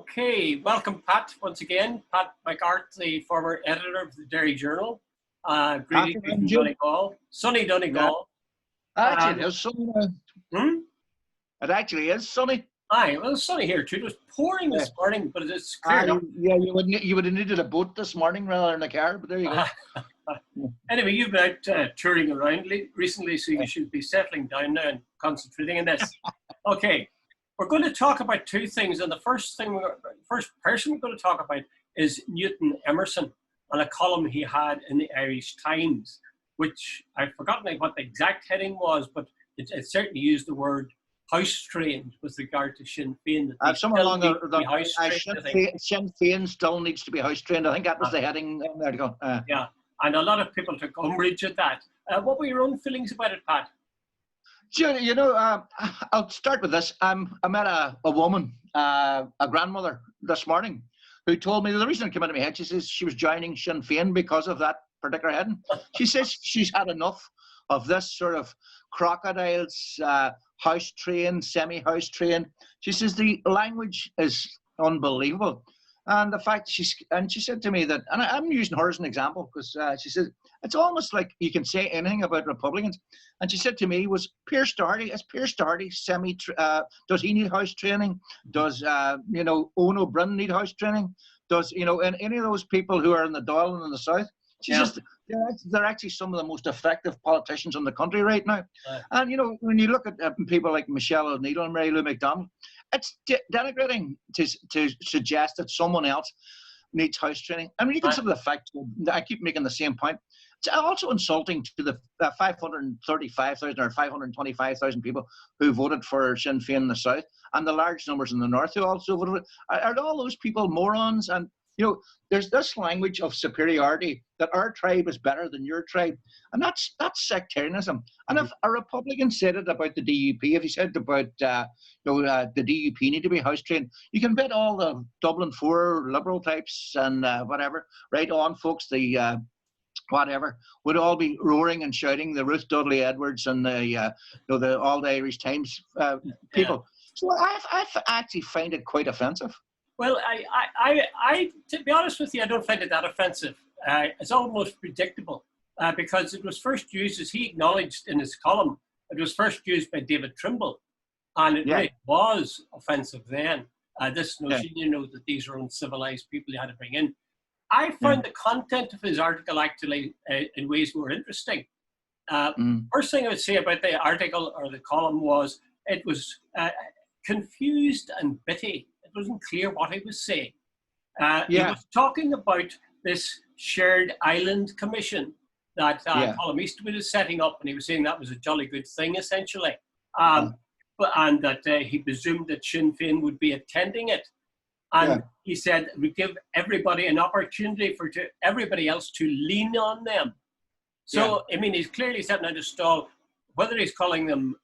Okay, welcome Pat once again. Pat McArt, the former editor of the Derry Journal. Greetings Afternoon, from Jude. Donegal, sunny Yeah, Donegal. actually, it is sunny now. Hmm? It actually is sunny. Aye, well, it's sunny here too. It was pouring Yeah. this morning, but it's cleared up. Yeah, you would have needed a boat this morning rather than a car, but there you go. Anyway, you've been out touring around recently, so Yeah. you should be settling down now and concentrating on this. Okay, we're going to talk about two things, and the first person we're going to talk about is Newton Emerson and a column he had in the Irish Times, which I've forgotten what the exact heading was, but it certainly used the word house trained with regard to Sinn Féin. That they Somewhere still along need to be house trained, I think. Sinn Féin still needs to be house trained. I think that was the heading. There you go. Yeah, and a lot of people took umbrage at that. What were your own feelings about it, Pat? Jude, I'll start with this. I met a woman, a grandmother, this morning, who told me the reason it came into my head. She says she was joining Sinn Féin because of that particular heading. She says she's had enough of this sort of crocodiles, house trained, semi-house trained. She says the language is unbelievable. And the fact she said to me that, and I'm using her as an example because she said it's almost like you can say anything about Republicans. And she said to me, "Was Pierce Doherty? Is Pierce Doherty does he need house training? Does Owen O'Brien need house training? Does and any of those people who are in the Dáil and in the South?" She says they're actually some of the most effective politicians in the country right now. And when you look at people like Michelle O'Neill and Mary Lou McDonald, it's denigrating to suggest that someone else needs house training. I mean, you consider the fact that I keep making the same point. It's also insulting to the 535,000 or 525,000 people who voted for Sinn Féin in the South and the large numbers in the North who also voted. Are all those people morons? And there's this language of superiority that our tribe is better than your tribe, and that's sectarianism. And if a Republican said it about the DUP, if he said about the DUP need to be house trained, you can bet all the Dublin 4 liberal types and whatever, right on, folks, the whatever, would all be roaring and shouting, the Ruth Dudley Edwards and the all the Irish Times people. So I actually find it quite offensive. Well, I, to be honest with you, I don't find it that offensive. It's almost predictable because it was first used, as he acknowledged in his column, it was first used by David Trimble, and it really was offensive then. This notion, that these are uncivilized people you had to bring in. I found the content of his article actually in ways more interesting. First thing I would say about the article or the column was it was confused and bitty. It wasn't clear what he was saying. He was talking about this shared island commission that Colm Eastwood is setting up, and he was saying that was a jolly good thing, essentially. And that he presumed that Sinn Féin would be attending it. And he said it would give everybody an opportunity for everybody else to lean on them. So, I mean, he's clearly setting out a stall. Whether he's calling them,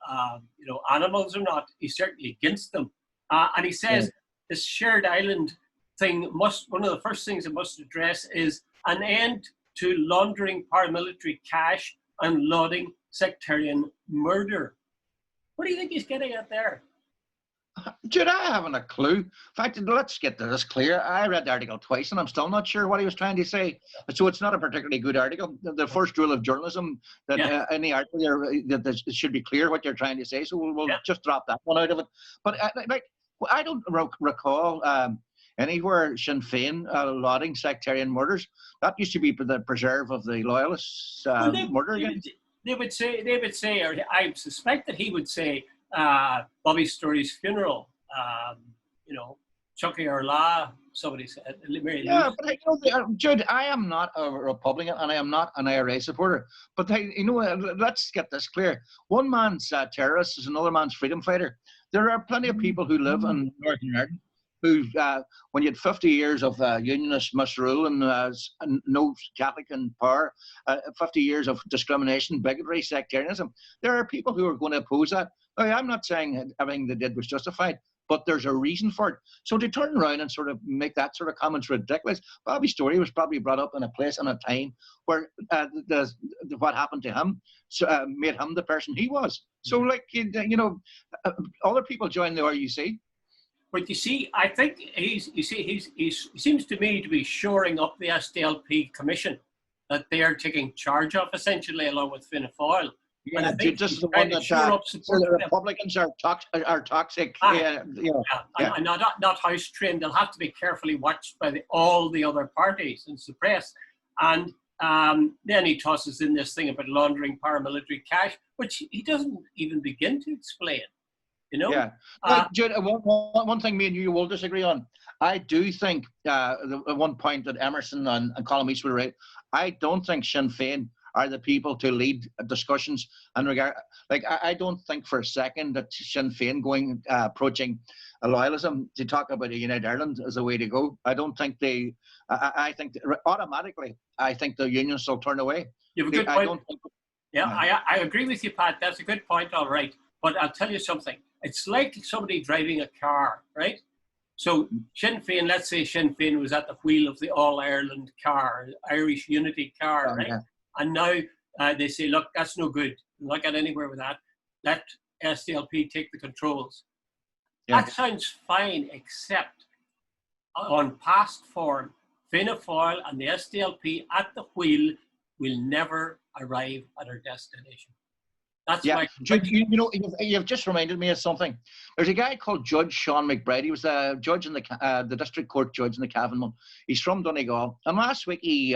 animals or not, he's certainly against them. And he says this shared island thing one of the first things it must address is an end to laundering paramilitary cash and lauding sectarian murder. What do you think he's getting at there? Jude, I haven't a clue. In fact, let's get this clear. I read the article twice and I'm still not sure what he was trying to say. So it's not a particularly good article. The first rule of journalism, that any article, that it should be clear what you're trying to say. So we'll just drop that one out of it. But I don't recall anywhere Sinn Féin lauding sectarian murders. That used to be the preserve of the loyalists' murder against. They would say, or I suspect that he would say, Bobby Story's funeral, Chucky Orla, somebody said. But Jude, I am not a Republican and I am not an IRA supporter. But let's get this clear. One man's terrorist is another man's freedom fighter. There are plenty of people who live in Northern Ireland who, when you had 50 years of unionist misrule and no Catholic in power, 50 years of discrimination, bigotry, sectarianism, there are people who are going to oppose that. Now, I'm not saying everything they did was justified, but there's a reason for it. So to turn around and sort of make that sort of comments ridiculous, Bobby Story was probably brought up in a place and a time where what happened to him made him the person he was. So, other people joined the RUC. But you see, I think he seems to me to be shoring up the SDLP commission that they are taking charge of, essentially, along with Fianna Fáil. And I Yeah, think just he's the trying one to shore that up so support the for them. Republicans are toxic. Yeah, Yeah. and not house trained. They'll have to be carefully watched by all the other parties and suppressed. And then he tosses in this thing about laundering paramilitary cash, which he doesn't even begin to explain. You know? Yeah. Jude, one thing me and you will disagree on. I do think the one point that Emerson and Colm East were right. I don't think Sinn Féin are the people to lead discussions in regard. Like, I don't think for a second that Sinn Féin approaching a loyalism to talk about a United Ireland is the way to go. I don't think they. I think automatically, I think the unions will turn away. You have a good point. I don't think, I agree with you, Pat. That's a good point, all right. But I'll tell you something. It's like somebody driving a car, right? So Sinn Féin, let's say Sinn Féin was at the wheel of the All-Ireland car, Irish Unity car, right? Yeah. And now they say, look, that's no good. We're not getting anywhere with that. Let SDLP take the controls. Yeah. That sounds fine, except on past form, Fianna Fáil and the SDLP at the wheel will never arrive at our destination. That's Jude, you've just reminded me of something. There's a guy called Judge Sean McBride. He was the judge in the district court judge in the Cavan. He's from Donegal. And last week he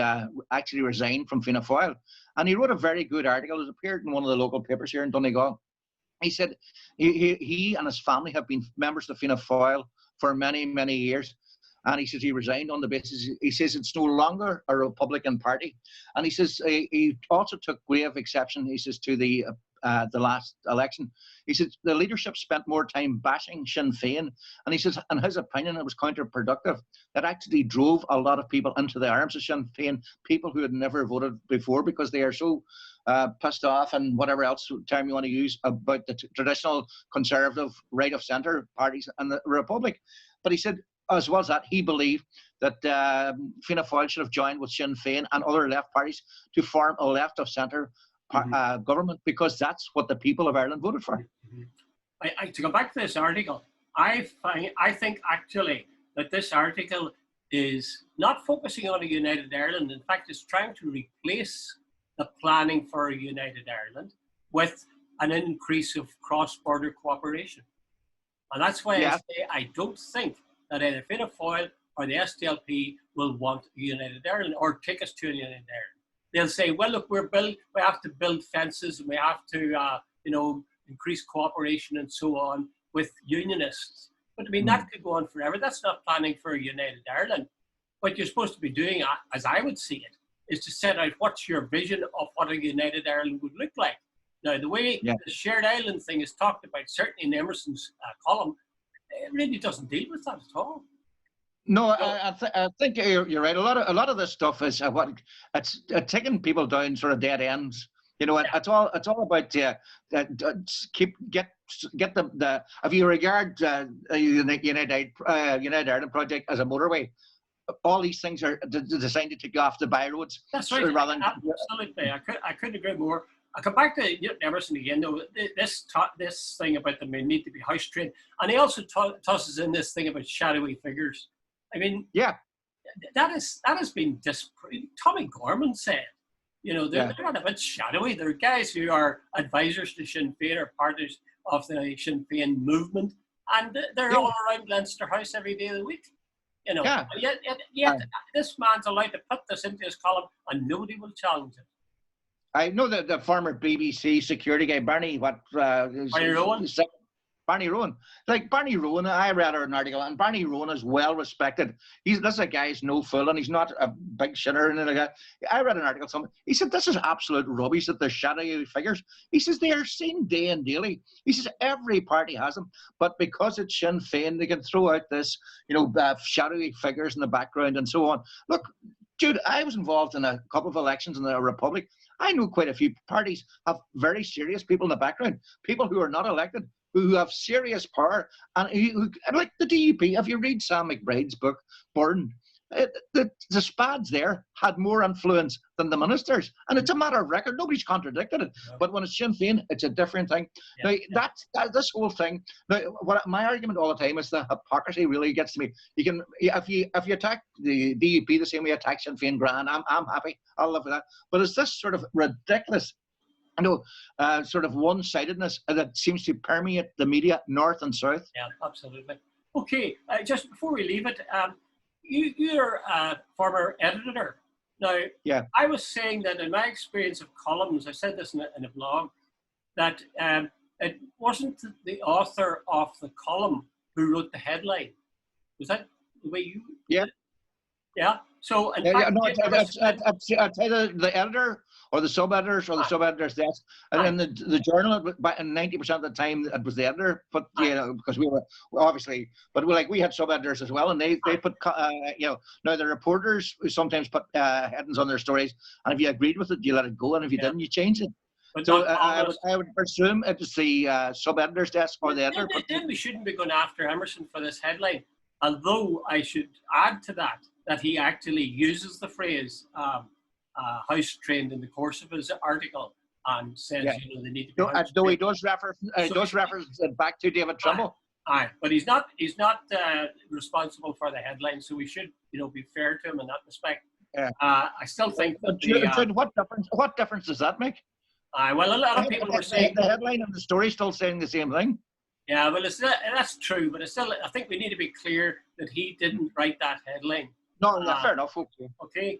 actually resigned from Fianna Fáil. And he wrote a very good article. It appeared in one of the local papers here in Donegal. He said he and his family have been members of Fianna Fáil for many, many years. And he says he resigned on the basis, he says it's no longer a Republican party. And he says he also took grave exception, he says, to the last election. He said the leadership spent more time bashing Sinn Féin. And he says, in his opinion, it was counterproductive. That actually drove a lot of people into the arms of Sinn Féin, people who had never voted before because they are so pissed off and whatever else term you want to use about the traditional conservative right of centre parties in the Republic. But he said, as well as that, he believed that Fianna Fáil should have joined with Sinn Féin and other left parties to form a left of centre government, because that's what the people of Ireland voted for. To go back to this article, I think actually that this article is not focusing on a united Ireland. In fact, it's trying to replace the planning for a united Ireland with an increase of cross-border cooperation. And that's why I say I don't think that either Fianna Fáil or the SDLP will want a united Ireland or take us to a united Ireland. They'll say, well, look, we have to build fences and we have to, increase cooperation and so on with unionists. But I mean, that could go on forever. That's not planning for a united Ireland. What you're supposed to be doing, as I would see it, is to set out what's your vision of what a united Ireland would look like. Now, the way the shared island thing is talked about, certainly in Emerson's column, it really doesn't deal with that at all. No, I think you're right. A lot of this stuff is it's taking people down sort of dead ends. You know, it's all about get the if you regard United Ireland project as a motorway, all these things are designed to take you off the byroads. That's right. Absolutely, I couldn't agree more. I come back to Emerson again, though. This thing about them need to be house trained, and he also tosses in this thing about shadowy figures. I mean, that has been disproved. Tommy Gorman said, they're not a bit shadowy. They're guys who are advisors to Sinn Féin or parties of the Sinn Féin movement, and they're all around Leinster House every day of the week. Yet this man's allowed to put this into his column, and nobody will challenge it. I know that the former BBC security guy, Barney Rowan. Barney Rowan. Like Barney Rowan, I read an article, and Barney Rowan is well respected. This guy's no fool, and he's not a big shitter and like that. I read an article, he said this is absolute rubbish that they're shadowy figures. He says they are seen day and daily. He says every party has them, but because it's Sinn Féin, they can throw out this, shadowy figures in the background and so on. Look, Jude, I was involved in a couple of elections in the Republic. I know quite a few parties have very serious people in the background, people who are not elected, who have serious power, and who like the DUP. If you read Sam McBride's book, Burn, the Spads there had more influence than the ministers, and it's a matter of record. Nobody's contradicted it. Yeah. But when it's Sinn Féin, it's a different thing. Yeah. Now, this whole thing. Now, my argument all the time is the hypocrisy really gets to me. You can, if you attack the DUP the same way you attack Sinn Féin, grand, I'm happy. I'll live with that. But it's this sort of ridiculous, sort of one-sidedness that seems to permeate the media, north and south. Yeah, absolutely. Okay, just before we leave it, you're a former editor. Now, yeah. I was saying that in my experience of columns, I said this in a blog, that it wasn't the author of the column who wrote the headline. Was that the way you? Yeah. Yeah. So, in Yeah, fact, no, it's either the editor or the sub-editors or the sub-editor's desk. And then the journal, and 90% of the time, it was the editor. But, because we were obviously, but we had sub-editors as well. And they put, now the reporters sometimes put headings on their stories. And if you agreed with it, you let it go. And if you didn't, you changed it. But so I would presume it was the sub-editor's desk or the editor. Then we shouldn't be going after Emerson for this headline. Although I should add to that he actually uses the phrase house trained in the course of his article and says, they need to be though he does reference it back to David Trimble. Aye, but he's not responsible for the headline, so we should be fair to him in that respect. Yeah. I still think that Jude, what difference does that make? Well, a lot of people were saying the headline and the story still saying the same thing. Yeah, well, that's true, but I think we need to be clear that he didn't write that headline. No, fair enough. Okay.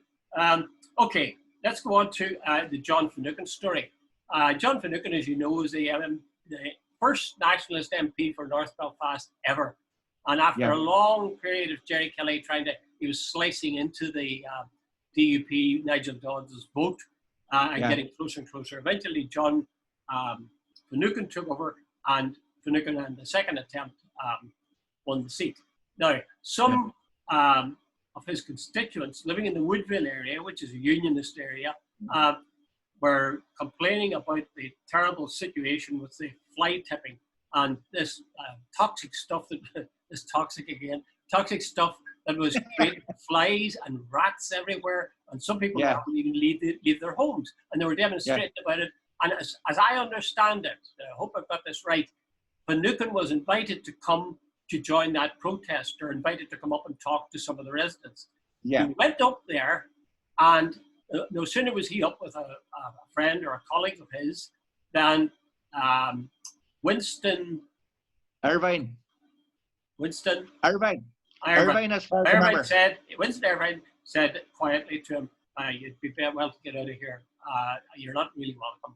Okay, let's go on to the John Finucane story. John Finucane, as you know, is the first nationalist MP for North Belfast ever. And after a long period of Jerry Kelly he was slicing into the DUP, Nigel Dodds' vote, and getting closer and closer. Eventually, John Finucane took over, and Finucane, in the second attempt, won the seat. Now, some of his constituents living in the Woodville area, which is a unionist area, were complaining about the terrible situation with the fly tipping and this toxic stuff that was creating flies and rats everywhere, and some people wouldn't even leave their homes, and they were demonstrating about it. And as I understand it, I hope I've got this right, Finucane was invited to come to join that protest, or invited to come up and talk to some of the residents. Yeah. He went up there, and no sooner was he up with a friend or a colleague of his than Winston Irvine said, Winston Irvine said quietly to him, you'd be well to get out of here. You're not really welcome.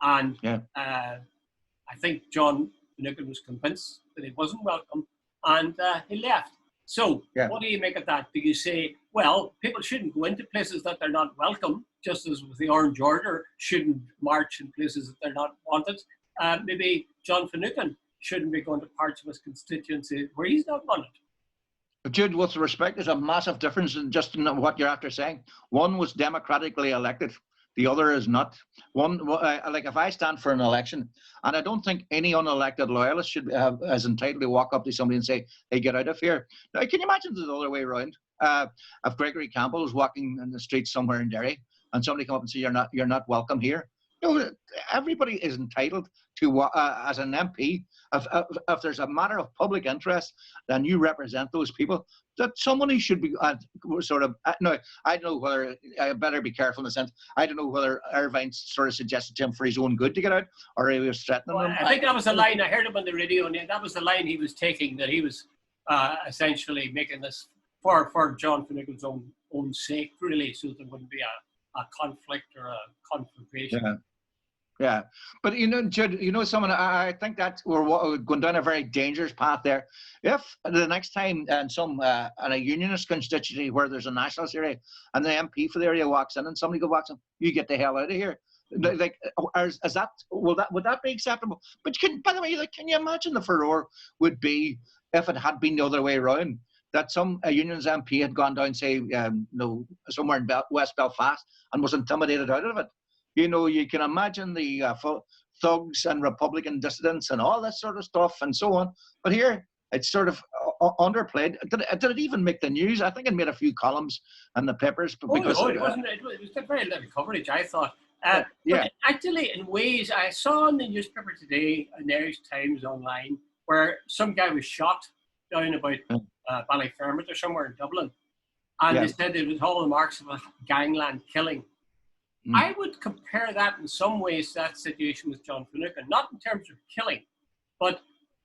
And I think John Finucane was convinced that he wasn't welcome, and he left. So what do you make of that? Do you say, well, people shouldn't go into places that they're not welcome, just as with the Orange Order shouldn't march in places that they're not wanted? Maybe John Finucane shouldn't be going to parts of his constituency where he's not wanted. Jude, with respect, there's a massive difference in what you're after saying. One was democratically elected. The other is not. One, like if I stand for an election, and I don't think any unelected loyalist is entitled to walk up to somebody and say, "Hey, get out of here." Now, can you imagine the other way around? If Gregory Campbell was walking in the streets somewhere in Derry, and somebody come up and say, "You're not welcome here." Everybody is entitled to, as an MP, if there's a matter of public interest, then you represent those people. That somebody should be no, I don't know whether, I better be careful in the sense, I don't know whether Irvine sort of suggested to him for his own good to get out, or he was threatening him. I think that was the line, I heard him on the radio, and that was the line he was taking, that he was essentially making this for John Finucane's own sake, really, so there wouldn't be a conflict or a confrontation. Yeah, but Jude, someone, I think that we're going down a very dangerous path there. If the next time in a unionist constituency where there's a nationalist area and the MP for the area walks in and somebody walks in, you get the hell out of here. Like, would that be acceptable? But by the way, can you imagine the furore would be if it had been the other way around? That a unionist MP had gone down, say, somewhere in West Belfast and was intimidated out of it. You can imagine the thugs and Republican dissidents and all this sort of stuff and so on. But here, it's sort of underplayed. Did it even make the news? I think it made a few columns in the papers, but Oh, because no, it wasn't. It was very little coverage, I thought. yeah, But actually, in ways, I saw in the newspaper today, in the Irish Times online, where some guy was shot down about Ballyfermot or somewhere in Dublin, and yeah. they said it was all the marks of a gangland killing. I would compare that in some ways to that situation with John Finucane, not in terms of killing, but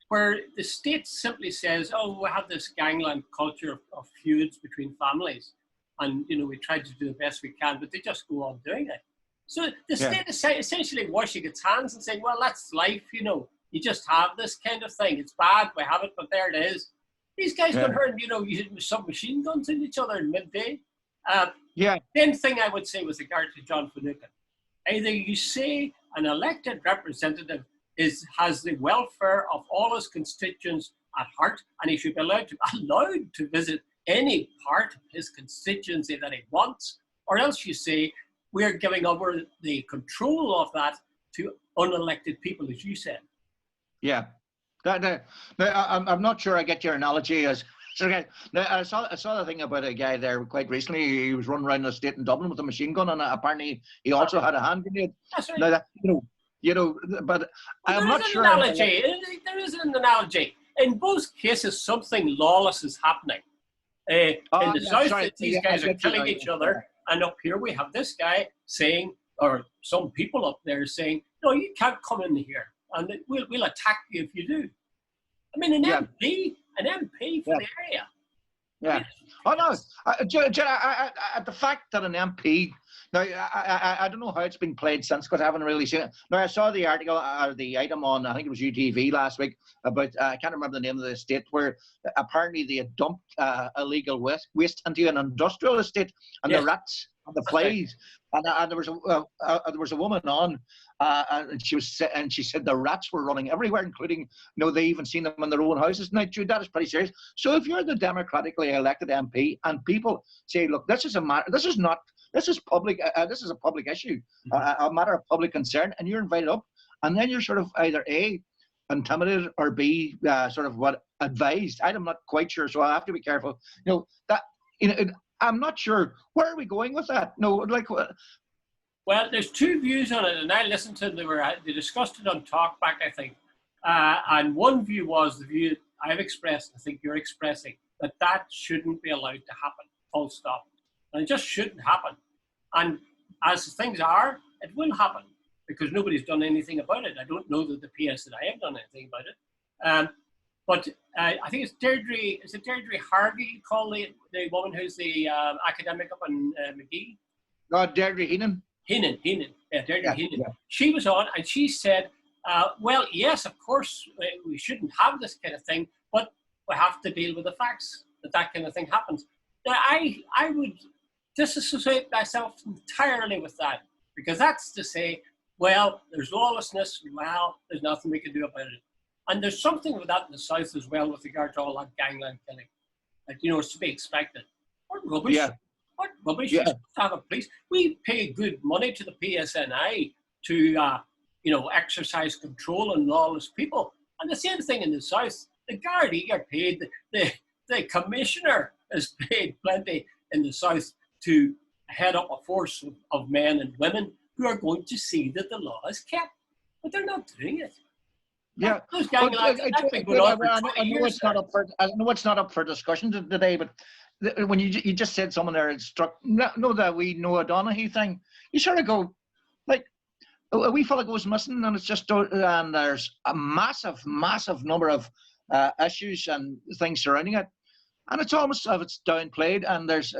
where the state simply says, oh, we have this gangland culture of feuds between families, and we try to do the best we can, but they just go on doing it. So the state is essentially washing its hands and saying, well, that's life, you just have this kind of thing. It's bad, we have it, but there it is. These guys got hurt, using submachine guns in each other in midday. Same thing I would say with regard to John Finucane. Either you say an elected representative has the welfare of all his constituents at heart, and he should be allowed to visit any part of his constituency that he wants, or else you say we're giving over the control of that to unelected people, as you said. Yeah, I'm not sure I get your analogy. I saw the thing about a guy there quite recently. He was running around the state in Dublin with a machine gun, and apparently he also had a hand grenade. That's right. Now, but I'm not sure. There is an analogy. In both cases, something lawless is happening. In the south, these guys are killing each other, and up here we have this guy saying, or some people up there saying, no, you can't come in here, and we'll attack you if you do. I mean, an MP for the area. Yeah. Oh no, the fact that an MP. Now, I don't know how it's been played since, because I haven't really seen it. Now, I saw the article, the item on, I think it was UTV last week, about, I can't remember the name of the estate, where apparently they had dumped illegal waste into an industrial estate, and the rats and the flies. And there was a woman on, and she said the rats were running everywhere, including, they even seen them in their own houses. Now, Jude, that is pretty serious. So if you're the democratically elected MP and people say, look, this is a matter, this is public, this is a public issue, a matter of public concern, and you're invited up, and then you're sort of either A, intimidated, or B, sort of advised. I'm not quite sure, so I have to be careful. I'm not sure. Where are we going with that? Well, there's two views on it, and I listened to them. They discussed it on Talkback, I think. And one view was the view I've expressed, I think you're expressing, that shouldn't be allowed to happen, full stop. And it just shouldn't happen. And as things are, it will happen, because nobody's done anything about it. I don't know that the PSNI have done anything about it. But I think it's Deirdre, is it Deirdre Harvey you call the woman who's the academic up in McGee? No, Deirdre Heenan. Heenan. Yeah, Deirdre Heenan. Yeah. She was on, and she said, well, yes, of course, we shouldn't have this kind of thing, but we have to deal with the facts that kind of thing happens. Now, I would disassociate myself entirely with that, because that's to say, well, there's lawlessness, well, there's nothing we can do about it. And there's something with that in the south as well with regard to all that gangland killing. It's to be expected. What rubbish. Yeah. What rubbish. Yeah. To have a police. We pay good money to the PSNI to, exercise control on lawless people. And the same thing in the south. The Gardaí are paid, the commissioner is paid plenty in the south to head up a force of men and women who are going to see that the law is kept. But they're not doing it. Yeah, I know it's not up for discussion today, but when you just said someone there, it struck. No, that we know a Donohoe thing. You sort of go, like, a wee fella goes missing, and it's just, and there's a massive number of issues and things surrounding it, and it's almost as if it's downplayed. And there's,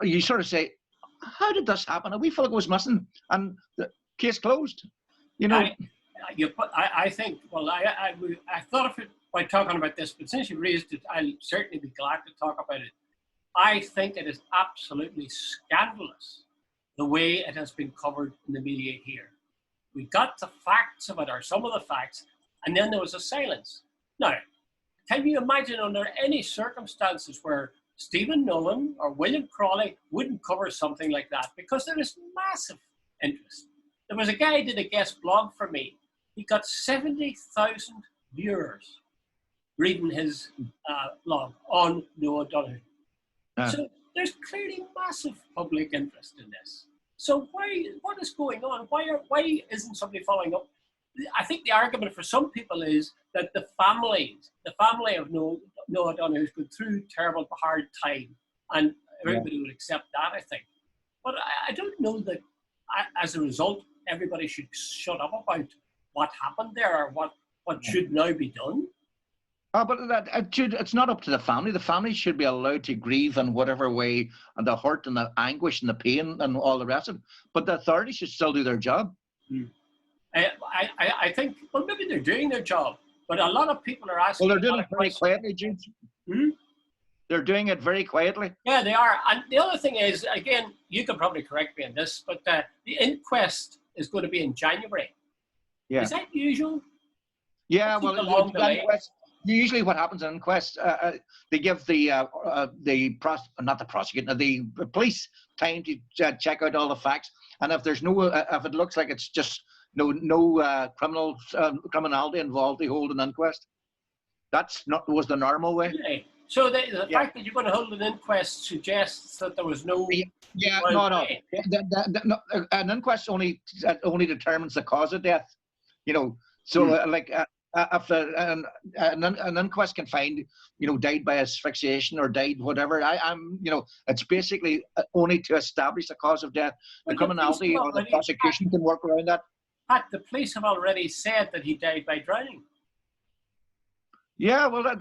you sort of say, how did this happen? A wee fella goes missing, and the case closed. I think, well, I thought of it by talking about this, but since you raised it, I'll certainly be glad to talk about it. I think it is absolutely scandalous the way it has been covered in the media here. We got the facts of it, or some of the facts, and then there was a silence. Now, can you imagine under any circumstances where Stephen Nolan or William Crawley wouldn't cover something like that? Because there is massive interest. There was a guy who did a guest blog for me. He got 70,000 viewers. reading his log on Noah Donohoe. Yeah. So there's clearly massive public interest in this. So what is going on? Why isn't somebody following up? I think the argument for some people is that the family of Noah Donohoe's gone through terrible, hard time, and everybody would accept that, I think. But I don't know that as a result, everybody should shut up about what happened there or what should now be done. But Jude, it's not up to the family. The family should be allowed to grieve in whatever way, and the hurt and the anguish and the pain and all the rest of it. But the authorities should still do their job. I think, well, maybe they're doing their job, but a lot of people are asking. Well, they're doing it very quietly, Jude. They're doing it very quietly. Yeah, they are. And the other thing is, again, you can probably correct me on this, but the inquest is going to be in January. Yeah. Is that usual? Yeah, well, usually what happens in inquests, they give the police time to check out all the facts, and if there's if it looks like it's just no criminality involved, they hold an inquest. Was the normal way. Okay. So the fact that you're going to hold an inquest suggests that there was no. Yeah, no. An inquest only determines the cause of death. If an inquest can find, died by asphyxiation or died whatever, it's basically only to establish the cause of death. The criminality or the prosecution can work around that. Pat, the police have already said that he died by drowning. Yeah, well, but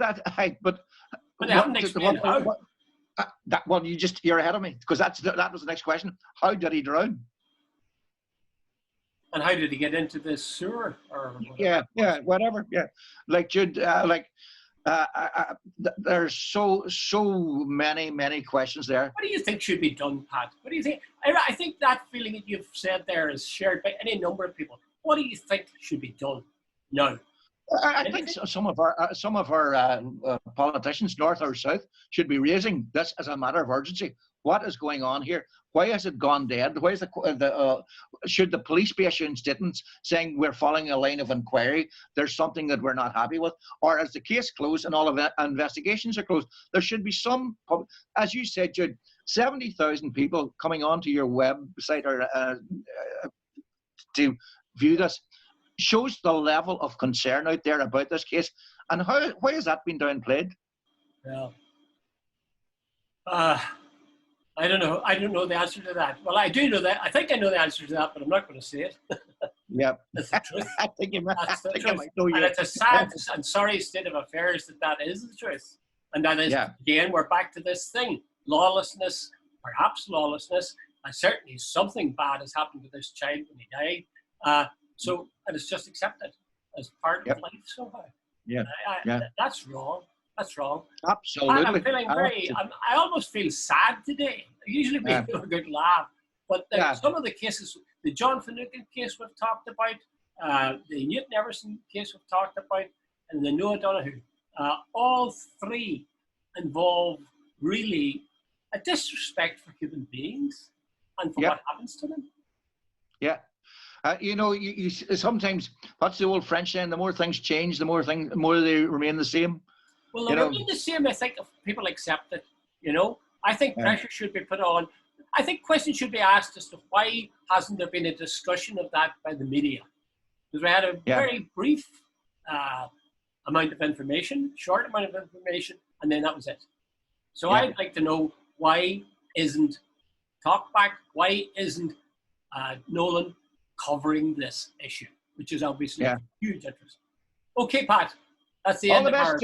they haven't explained how. You're ahead of me, because that was the next question. How did he drown? And how did he get into this sewer? Or whatever. Yeah, like Jude, there's so many questions there. What do you think should be done, Pat? What do you think? I think that feeling that you've said there is shared by any number of people. What do you think should be done now? I think some of our politicians, north or south, should be raising this as a matter of urgency. What is going on here? Why has it gone dead? Why is should the police be issuing statements saying we're following a line of inquiry? There's something that we're not happy with, or as the case closed and all of investigations are closed, there should be some. As you said, Jude, 70,000 people coming onto your website or to view this shows the level of concern out there about this case. And why has that been downplayed? Yeah. I don't know. I don't know the answer to that. Well, I do know that. I think I know the answer to that, but I'm not going to say it. Yeah. That's the truth. I think you might. That's the truth. And it's a sad and sorry state of affairs that is the truth. And that is, again, we're back to this thing. Lawlessness, perhaps lawlessness, and certainly something bad has happened to this child when he died. And it's just accepted as part of life somehow. Yeah. That's wrong. That's wrong. Absolutely. And I'm feeling I almost feel sad today. I usually make a good laugh. But some of the cases, the John Finucane case we've talked about, the Newton Emerson case we've talked about, and the Noah Donohoe, all three involve really a disrespect for human beings and for what happens to them. Yeah. You sometimes, what's the old French saying? The more things change, the more they remain the same. Well, they remain the same, I think, if people accept it. I think pressure should be put on. I think questions should be asked as to why hasn't there been a discussion of that by the media? Because we had a very brief amount of information, short amount of information, and then that was it. So I'd like to know why isn't Talkback, why isn't Nolan covering this issue, which is obviously a huge interest. Okay, Pat, that's the end of our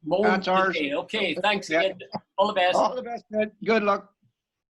moment today. Okay, thanks again. All the best. All the best, man. Good luck.